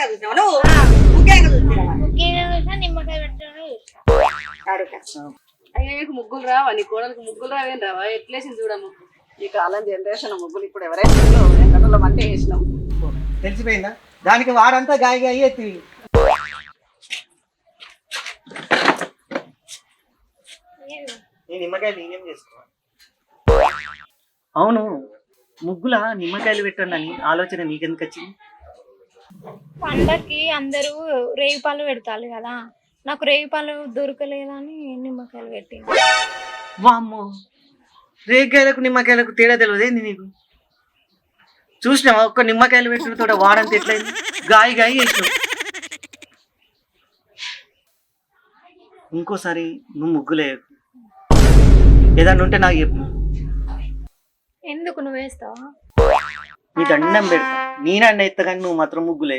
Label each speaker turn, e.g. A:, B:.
A: నిమ్మకాయ చూసినావా నువ్వు ముఖ్యంగా చూసినావా
B: ముఖ్యంగా చూసినా నిమ్మకాయ పెట్టడం చూసిన.
C: అయ్యో నీకు ముగ్గులు రావా నీ కోడలకు ముగ్గులు రావేం రావా ఎట్లేసింది చూడ ముగ్గు ఈ కాలం జనరేషన్ ముగ్గులు ఇప్పుడు ఎవరైనా ఎండలో మంటే వేసినాం
D: తెలిసిపోయిందా దానికి వారంతా గాయ గాయ ఎత్తి ఈ నిమ్మకాయలు నేనేం చేసుకోవాలి అవును ముగ్గుల నిమ్మకాయలు పెట్టండి అని ఆలోచన నీకెందుకు వచ్చింది
B: పండక్కి అందరూ రేగిపాలు పెడతారు కదా, నాకు రేగిపాలు దొరకలేదని నిమ్మకాయలు పెట్టింది.
D: వామ్మో రేగాయలకు నిమ్మకాయలకు తేడా తెలియదు ఏంది నీకు చూసినావా ఒక్క నిమ్మకాయలు పెట్టిన తోట వాడంత ఎట్లయింది గాయ గాయ వేసినావు ఇంకోసారి నువ్వు ముగ్గులే ఏదన్నా ఉంటే నాకు చెప్పు
B: ఎందుకు నువ్వు వేస్తావా?
D: నీ దండం పెడతా నేనన్న ఎత్త కానీ నువ్వు మాత్రం ముగ్గులే